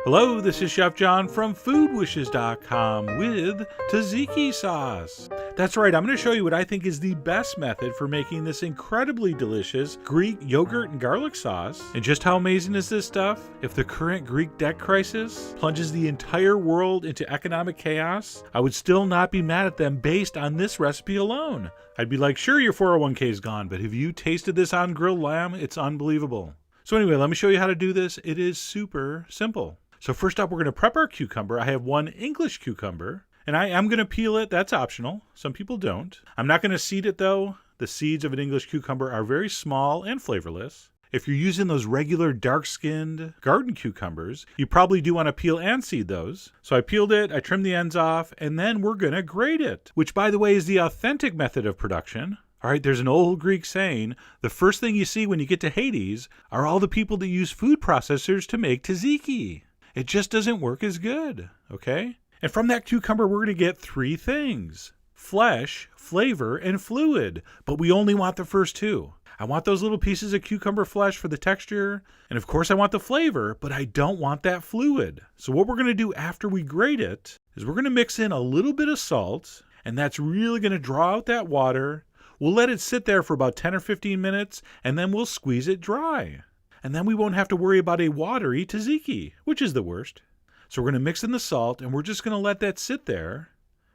Hello, this is Chef John from foodwishes.com with tzatziki sauce. That's right, I'm going to show you what I think is the best method for making this incredibly delicious Greek yogurt and garlic sauce. And just how amazing is this stuff? If the current Greek debt crisis plunges the entire world into economic chaos, I would still not be mad at them based on this recipe alone. I'd be like, sure, your 401k is gone, but have you tasted this on grilled lamb? It's unbelievable. So anyway, let me show you how to do this. It is super simple. So first up, we're going to prep our cucumber. I have one English cucumber, and I am going to peel it. That's optional. Some people don't. I'm not going to seed it, though. The seeds of an English cucumber are very small and flavorless. If you're using those regular dark-skinned garden cucumbers, you probably do want to peel and seed those. So I peeled it, I trimmed the ends off, and then we're going to grate it, which, by the way, is the authentic method of production. All right, there's an old Greek saying, the first thing you see when you get to Hades are all the people that use food processors to make tzatziki. It just doesn't work as good, okay? And from that cucumber, we're going to get three things: flesh, flavor, and fluid. But we only want the first two. I want those little pieces of cucumber flesh for the texture. And of course, I want the flavor, but I don't want that fluid. So what we're going to do after we grate it is we're going to mix in a little bit of salt, and that's really going to draw out that water. We'll let it sit there for about 10 or 15 minutes, and then we'll squeeze it dry. And then we won't have to worry about a watery tzatziki, which is the worst. So we're going to mix in the salt, and we're just going to let that sit there,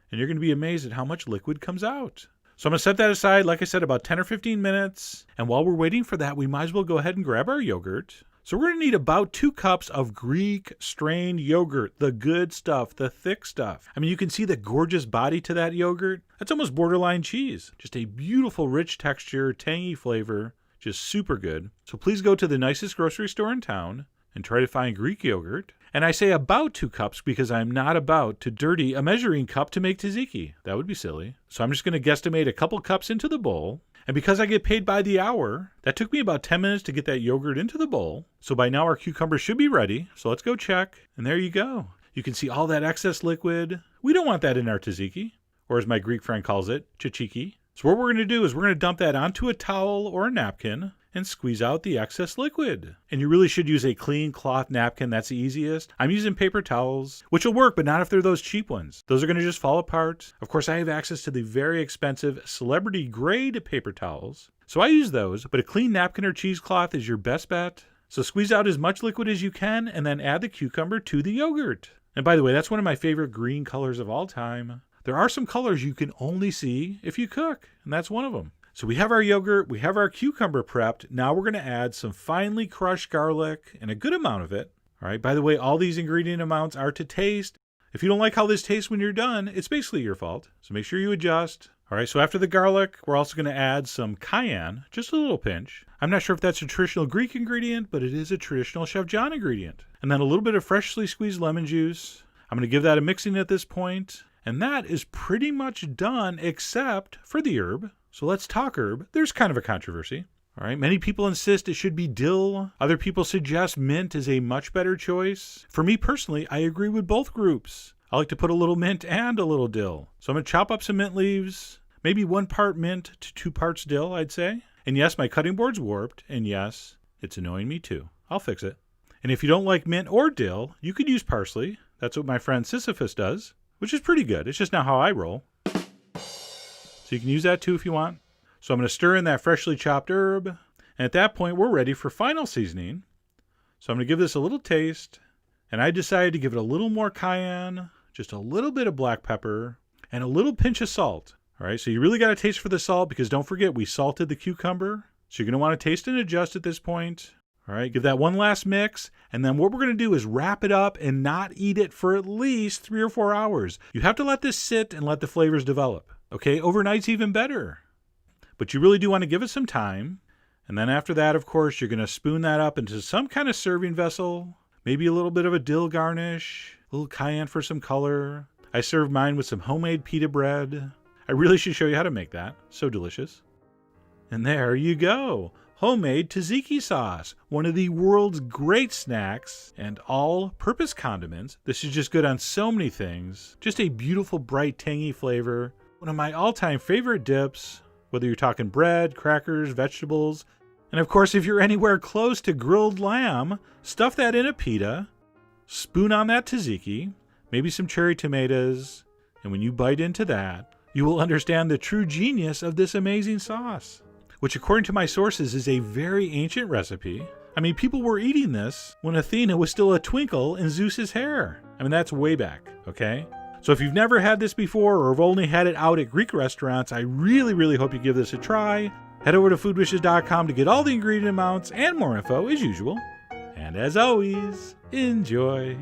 and you're going to be amazed at how much liquid comes out. So I'm going to set that aside, like I said, about 10 or 15 minutes. And while we're waiting for that, we might as well go ahead and grab our yogurt. So we're going to need about 2 cups of Greek strained yogurt, the good stuff, the thick stuff. I mean, you can see the gorgeous body to that yogurt. That's almost borderline cheese. Just a beautiful, rich texture, tangy flavor. Just super good. So please go to the nicest grocery store in town and try to find Greek yogurt. And I say about 2 cups because I'm not about to dirty a measuring cup to make tzatziki. That would be silly. So I'm just going to guesstimate a couple cups into the bowl. And because I get paid by the hour, that took me about 10 minutes to get that yogurt into the bowl. So by now our cucumber should be ready. So let's go check. And there you go. You can see all that excess liquid. We don't want that in our tzatziki, or as my Greek friend calls it, tzatziki. So what we're going to do is we're going to dump that onto a towel or a napkin and squeeze out the excess liquid. And you really should use a clean cloth napkin. That's the easiest. I'm using paper towels, which will work, but not if they're those cheap ones. Those are going to just fall apart. Of course, I have access to the very expensive celebrity grade paper towels, so I use those, but a clean napkin or cheesecloth is your best bet. So squeeze out as much liquid as you can and then add the cucumber to the yogurt. And by the way, that's one of my favorite green colors of all time. There are some colors you can only see if you cook, and that's one of them. So we have our yogurt, we have our cucumber prepped. Now we're going to add some finely crushed garlic, and a good amount of it. All right, by the way, all these ingredient amounts are to taste. If you don't like how this tastes when you're done, it's basically your fault. So make sure you adjust. All right, so after the garlic, we're also going to add some cayenne, just a little pinch. I'm not sure if that's a traditional Greek ingredient, but it is a traditional Chef John ingredient. And then a little bit of freshly squeezed lemon juice. I'm going to give that a mixing at this point. And that is pretty much done except for the herb. So let's talk herb. There's kind of a controversy. All right, many people insist it should be dill. Other people suggest mint is a much better choice. For me personally, I agree with both groups. I like to put a little mint and a little dill. So I'm going to chop up some mint leaves, maybe 1 part mint to 2 parts dill, I'd say. And yes, my cutting board's warped. And yes, it's annoying me too. I'll fix it. And if you don't like mint or dill, you could use parsley. That's what my friend Sisyphus does, which is pretty good. It's just not how I roll. So you can use that too if you want. So I'm going to stir in that freshly chopped herb. And at that point, we're ready for final seasoning. So I'm going to give this a little taste. And I decided to give it a little more cayenne, just a little bit of black pepper, and a little pinch of salt. All right, so you really got to taste for the salt because don't forget, we salted the cucumber. So you're going to want to taste and adjust at this point. All right, give that one last mix, and then what we're going to do is wrap it up and not eat it for at least 3 or 4 hours. You have to let this sit and let the flavors develop. Okay, overnight's even better. But you really do want to give it some time. And then after that, of course, you're going to spoon that up into some kind of serving vessel. Maybe a little bit of a dill garnish, a little cayenne for some color. I serve mine with some homemade pita bread. I really should show you how to make that. So delicious. And there you go. Homemade tzatziki sauce, one of the world's great snacks and all-purpose condiments. This is just good on so many things. Just a beautiful, bright, tangy flavor. One of my all-time favorite dips, whether you're talking bread, crackers, vegetables. And of course, if you're anywhere close to grilled lamb, stuff that in a pita spoon on that tzatziki, maybe some cherry tomatoes, and when you bite into that, you will understand the true genius of this amazing sauce, which according to my sources is a very ancient recipe. I mean, people were eating this when Athena was still a twinkle in Zeus's hair. I mean, that's way back, okay? So if you've never had this before or have only had it out at Greek restaurants, I really hope you give this a try. Head over to foodwishes.com to get all the ingredient amounts and more info as usual. And as always, enjoy.